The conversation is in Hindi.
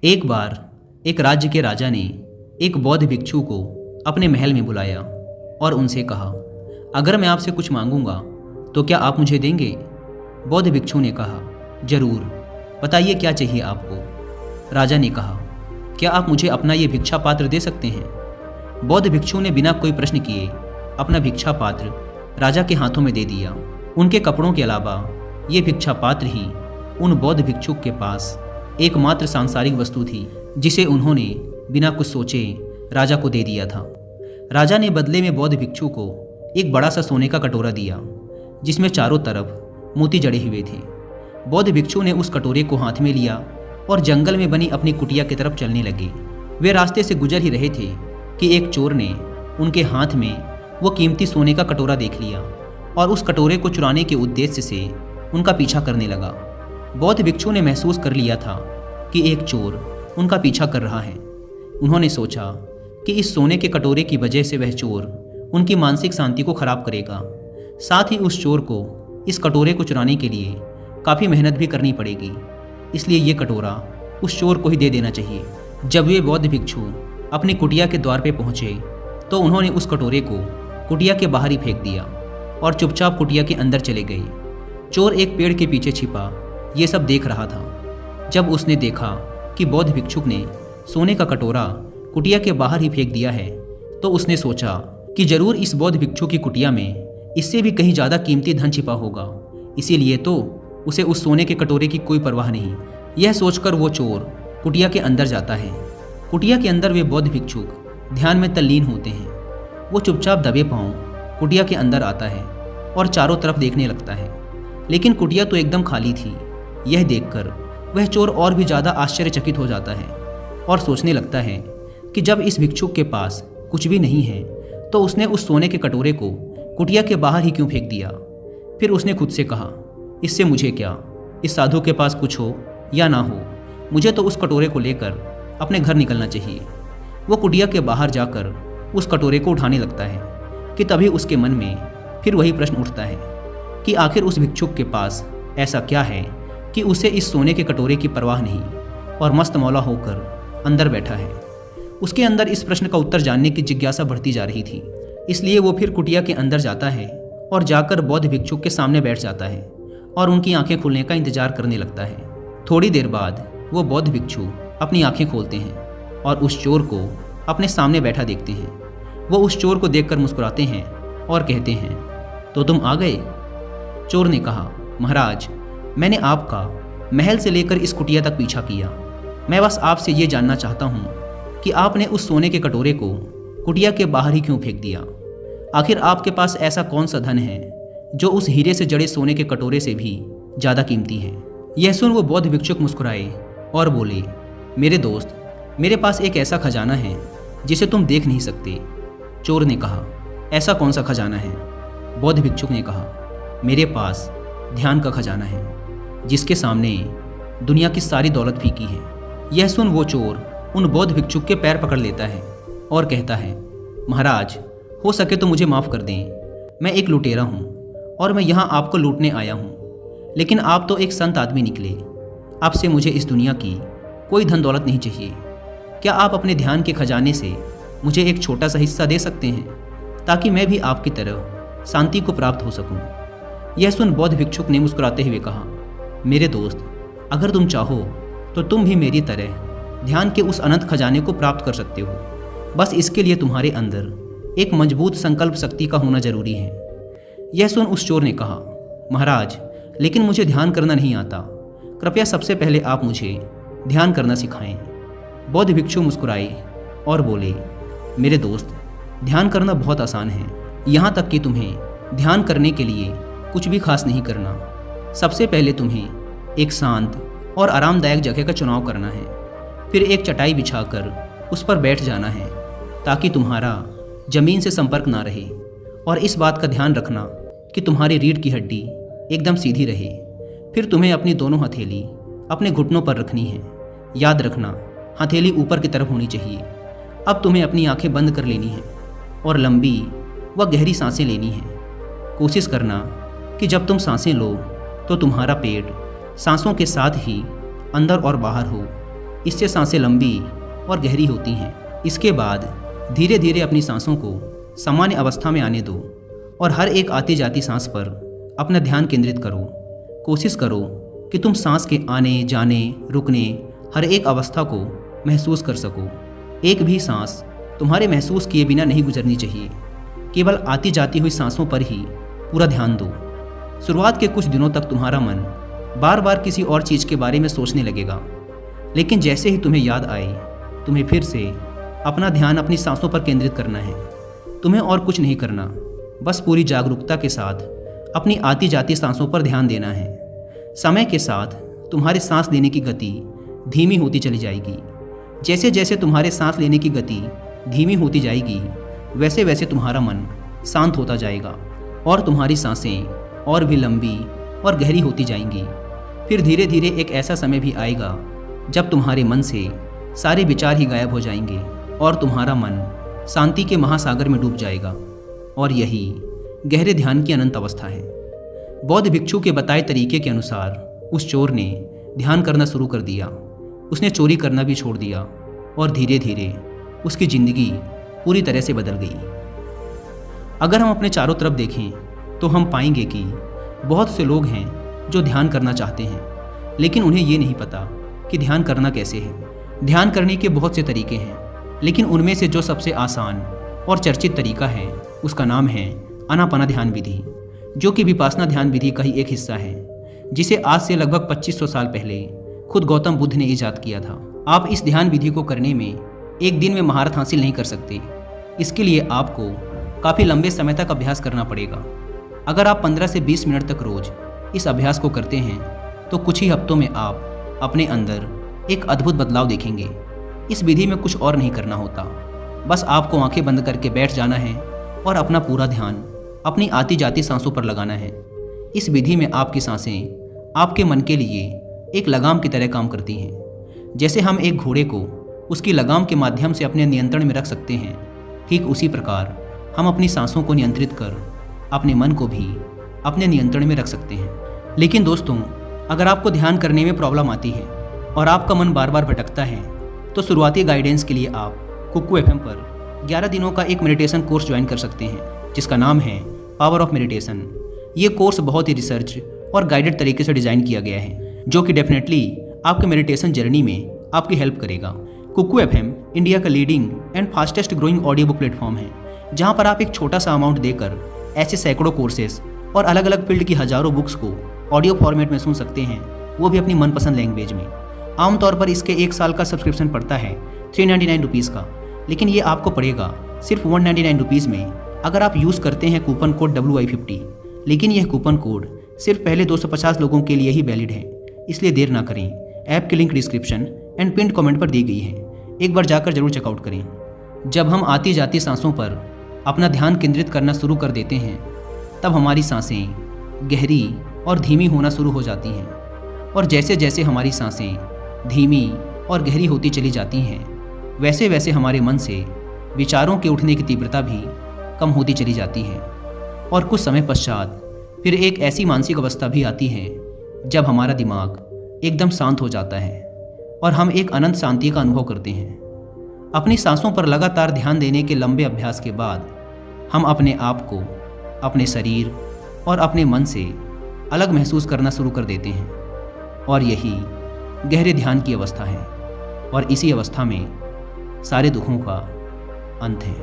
एक बार एक राज्य के राजा ने एक बौद्ध भिक्षु को अपने महल में बुलाया और उनसे कहा, अगर मैं आपसे कुछ मांगूंगा तो क्या आप मुझे देंगे? बौद्ध भिक्षु ने कहा, जरूर, बताइए क्या चाहिए आपको। राजा ने कहा, क्या आप मुझे अपना ये भिक्षा पात्र दे सकते हैं? बौद्ध भिक्षु ने बिना कोई प्रश्न किए अपना भिक्षा पात्र राजा के हाथों में दे दिया। उनके कपड़ों के अलावा ये भिक्षा पात्र ही उन बौद्ध भिक्षुक के पास एकमात्र सांसारिक वस्तु थी जिसे उन्होंने बिना कुछ सोचे राजा को दे दिया था। राजा ने बदले में बौद्ध भिक्षु को एक बड़ा सा सोने का कटोरा दिया जिसमें चारों तरफ मोती जड़े हुए थे। बौद्ध भिक्षु ने उस कटोरे को हाथ में लिया और जंगल में बनी अपनी कुटिया की तरफ चलने लगे। वे रास्ते से गुजर ही रहे थे कि एक चोर ने उनके हाथ में वो कीमती सोने का कटोरा देख लिया और उस कटोरे को चुराने के उद्देश्य से उनका पीछा करने लगा। बौद्ध भिक्षु ने महसूस कर लिया था कि एक चोर उनका पीछा कर रहा है। उन्होंने सोचा कि इस सोने के कटोरे की वजह से वह चोर उनकी मानसिक शांति को खराब करेगा। साथ ही उस चोर को इस कटोरे को चुराने के लिए काफ़ी मेहनत भी करनी पड़ेगी, इसलिए ये कटोरा उस चोर को ही दे देना चाहिए। जब वे बौद्ध भिक्षु अपनी कुटिया के द्वार पे पहुँचे तो उन्होंने उस कटोरे को कुटिया के बाहर ही फेंक दिया और चुपचाप कुटिया के अंदर चले गए। चोर एक पेड़ के पीछे छिपा ये सब देख रहा था। जब उसने देखा कि बौद्ध भिक्षुक ने सोने का कटोरा कुटिया के बाहर ही फेंक दिया है तो उसने सोचा कि जरूर इस बौद्ध भिक्षु की कुटिया में इससे भी कहीं ज़्यादा कीमती धन छिपा होगा, इसीलिए तो उसे उस सोने के कटोरे की कोई परवाह नहीं। यह सोचकर वो चोर कुटिया के अंदर जाता है। कुटिया के अंदर वे बौद्ध भिक्षुक ध्यान में तल्लीन होते हैं। वो चुपचाप दबे पांव कुटिया के अंदर आता है और चारों तरफ देखने लगता है, लेकिन कुटिया तो एकदम खाली थी। यह देखकर वह चोर और भी ज़्यादा आश्चर्यचकित हो जाता है और सोचने लगता है कि जब इस भिक्षुक के पास कुछ भी नहीं है तो उसने उस सोने के कटोरे को कुटिया के बाहर ही क्यों फेंक दिया। फिर उसने खुद से कहा, इससे मुझे क्या, इस साधु के पास कुछ हो या ना हो, मुझे तो उस कटोरे को लेकर अपने घर निकलना चाहिए। वो कुटिया के बाहर जाकर उस कटोरे को उठाने लगता है कि तभी उसके मन में फिर वही प्रश्न उठता है कि आखिर उस भिक्षुक के पास ऐसा क्या है कि उसे इस सोने के कटोरे की परवाह नहीं और मस्त मौला होकर अंदर बैठा है। उसके अंदर इस प्रश्न का उत्तर जानने की जिज्ञासा बढ़ती जा रही थी, इसलिए वो फिर कुटिया के अंदर जाता है और जाकर बौद्ध भिक्षुक के सामने बैठ जाता है और उनकी आंखें खुलने का इंतजार करने लगता है। थोड़ी देर बाद वो बौद्ध भिक्षु अपनी आंखें खोलते हैं और उस चोर को अपने सामने बैठा देखते हैं। वो उस चोर को देखकर मुस्कुराते हैं और कहते हैं, तो तुम आ गए? चोर ने कहा, महाराज, मैंने आपका महल से लेकर इस कुटिया तक पीछा किया। मैं बस आपसे ये जानना चाहता हूँ कि आपने उस सोने के कटोरे को कुटिया के बाहर ही क्यों फेंक दिया? आखिर आपके पास ऐसा कौन सा धन है जो उस हीरे से जड़े सोने के कटोरे से भी ज़्यादा कीमती है? यह सुन वो बौद्ध भिक्षुक मुस्कुराए और बोले, मेरे दोस्त, मेरे पास एक ऐसा खजाना है जिसे तुम देख नहीं सकते। चोर ने कहा, ऐसा कौन सा खजाना है? बौद्ध भिक्षुक ने कहा, मेरे पास ध्यान का खजाना है जिसके सामने दुनिया की सारी दौलत फीकी है। यह सुन वो चोर उन बौद्ध भिक्षुक के पैर पकड़ लेता है और कहता है, महाराज, हो सके तो मुझे माफ़ कर दें। मैं एक लुटेरा हूँ और मैं यहाँ आपको लूटने आया हूँ, लेकिन आप तो एक संत आदमी निकले। आपसे मुझे इस दुनिया की कोई धन दौलत नहीं चाहिए। क्या आप अपने ध्यान के खजाने से मुझे एक छोटा सा हिस्सा दे सकते हैं ताकि मैं भी आपकी तरह शांति को प्राप्त हो सकूं? यह सुन बौद्ध भिक्षुक ने मुस्कुराते हुए कहा, मेरे दोस्त, अगर तुम चाहो तो तुम भी मेरी तरह ध्यान के उस अनंत खजाने को प्राप्त कर सकते हो। बस इसके लिए तुम्हारे अंदर एक मजबूत संकल्प शक्ति का होना जरूरी है। यह सुन उस चोर ने कहा, महाराज, लेकिन मुझे ध्यान करना नहीं आता। कृपया सबसे पहले आप मुझे ध्यान करना सिखाएं। बौद्ध भिक्षु मुस्कुराए और बोले, मेरे दोस्त, ध्यान करना बहुत आसान है। यहाँ तक कि तुम्हें ध्यान करने के लिए कुछ भी खास नहीं करना। सबसे पहले तुम्हें एक शांत और आरामदायक जगह का चुनाव करना है। फिर एक चटाई बिछाकर उस पर बैठ जाना है ताकि तुम्हारा ज़मीन से संपर्क ना रहे, और इस बात का ध्यान रखना कि तुम्हारी रीढ़ की हड्डी एकदम सीधी रहे। फिर तुम्हें अपनी दोनों हथेली अपने घुटनों पर रखनी है। याद रखना, हथेली ऊपर की तरफ होनी चाहिए। अब तुम्हें अपनी आंखें बंद कर लेनी है और लंबी व गहरी सांसें लेनी है। कोशिश करना कि जब तुम सांसें लो तो तुम्हारा पेट सांसों के साथ ही अंदर और बाहर हो। इससे सांसें लंबी और गहरी होती हैं। इसके बाद धीरे धीरे अपनी सांसों को सामान्य अवस्था में आने दो और हर एक आती जाती सांस पर अपना ध्यान केंद्रित करो। कोशिश करो कि तुम सांस के आने जाने रुकने हर एक अवस्था को महसूस कर सको। एक भी सांस तुम्हारे महसूस किए बिना नहीं गुजरनी चाहिए। केवल आती जाती हुई सांसों पर ही पूरा ध्यान दो। शुरुआत के कुछ दिनों तक तुम्हारा मन बार बार किसी और चीज़ के बारे में सोचने लगेगा, लेकिन जैसे ही तुम्हें याद आए तुम्हें फिर से अपना ध्यान अपनी सांसों पर केंद्रित करना है। तुम्हें और कुछ नहीं करना, बस पूरी जागरूकता के साथ अपनी आती जाती सांसों पर ध्यान देना है। समय के साथ तुम्हारी सांस लेने की गति धीमी होती चली जाएगी। जैसे जैसे तुम्हारे सांस लेने की गति धीमी होती जाएगी वैसे वैसे तुम्हारा मन शांत होता जाएगा और तुम्हारी सांसें और भी लंबी और गहरी होती जाएंगी। फिर धीरे धीरे एक ऐसा समय भी आएगा जब तुम्हारे मन से सारे विचार ही गायब हो जाएंगे और तुम्हारा मन शांति के महासागर में डूब जाएगा। और यही गहरे ध्यान की अनंत अवस्था है। बौद्ध भिक्षु के बताए तरीके के अनुसार उस चोर ने ध्यान करना शुरू कर दिया। उसने चोरी करना भी छोड़ दिया और धीरे धीरे उसकी ज़िंदगी पूरी तरह से बदल गई। अगर हम अपने चारों तरफ देखें तो हम पाएंगे कि बहुत से लोग हैं जो ध्यान करना चाहते हैं, लेकिन उन्हें ये नहीं पता कि ध्यान करना कैसे है। ध्यान करने के बहुत से तरीके हैं, लेकिन उनमें से जो सबसे आसान और चर्चित तरीका है उसका नाम है आनापाना ध्यान विधि, जो कि विपासना ध्यान विधि का ही एक हिस्सा है, जिसे आज से लगभग 2500 साल पहले खुद गौतम बुद्ध ने ईजाद किया था। आप इस ध्यान विधि को करने में एक दिन में महारत हासिल नहीं कर सकते। इसके लिए आपको काफ़ी लंबे समय तक अभ्यास करना पड़ेगा। अगर आप 15 से 20 मिनट तक रोज इस अभ्यास को करते हैं तो कुछ ही हफ्तों में आप अपने अंदर एक अद्भुत बदलाव देखेंगे। इस विधि में कुछ और नहीं करना होता, बस आपको आंखें बंद करके बैठ जाना है और अपना पूरा ध्यान अपनी आती जाती सांसों पर लगाना है। इस विधि में आपकी सांसें आपके मन के लिए एक लगाम की तरह काम करती हैं। जैसे हम एक घोड़े को उसकी लगाम के माध्यम से अपने नियंत्रण में रख सकते हैं, ठीक उसी प्रकार हम अपनी सांसों को नियंत्रित कर अपने मन को भी अपने नियंत्रण में रख सकते हैं। लेकिन दोस्तों, अगर आपको ध्यान करने में प्रॉब्लम आती है और आपका मन बार बार भटकता है तो शुरुआती गाइडेंस के लिए आप कुकू FM पर 11 दिनों का एक मेडिटेशन कोर्स ज्वाइन कर सकते हैं, जिसका नाम है पावर ऑफ मेडिटेशन। ये कोर्स बहुत ही रिसर्च और गाइडेड तरीके से डिज़ाइन किया गया है, जो कि डेफिनेटली आपके मेडिटेशन जर्नी में आपकी हेल्प करेगा। कुकू FM इंडिया का leading and fastest growing audio book platform है, जहाँ पर आप एक छोटा सा अमाउंट देकर ऐसे सैकड़ों कोर्सेज और अलग अलग फील्ड की हज़ारों बुक्स को ऑडियो फॉर्मेट में सुन सकते हैं, वो भी अपनी मनपसंद लैंग्वेज में। आमतौर पर इसके 1 साल का सब्सक्रिप्शन पड़ता है 399 रुपीज़ का, लेकिन ये आपको पड़ेगा सिर्फ 199 रुपीज़ में अगर आप यूज़ करते हैं कूपन कोड WI50। लेकिन यह कूपन कोड सिर्फ पहले 250 लोगों के लिए ही वैलिड है, इसलिए देर ना करें। ऐप की link description and pin comment पर दी गई है, एक बार जाकर जरूर चेकआउट करें। जब हम आती जाती सांसों पर अपना ध्यान केंद्रित करना शुरू कर देते हैं तब हमारी सांसें गहरी और धीमी होना शुरू हो जाती हैं, और जैसे जैसे हमारी सांसें धीमी और गहरी होती चली जाती हैं वैसे वैसे हमारे मन से विचारों के उठने की तीव्रता भी कम होती चली जाती है। और कुछ समय पश्चात फिर एक ऐसी मानसिक अवस्था भी आती है जब हमारा दिमाग एकदम शांत हो जाता है और हम एक अनंत शांति का अनुभव करते हैं। अपनी सांसों पर लगातार ध्यान देने के लंबे अभ्यास के बाद हम अपने आप को अपने शरीर और अपने मन से अलग महसूस करना शुरू कर देते हैं, और यही गहरे ध्यान की अवस्था है। और इसी अवस्था में सारे दुखों का अंत है।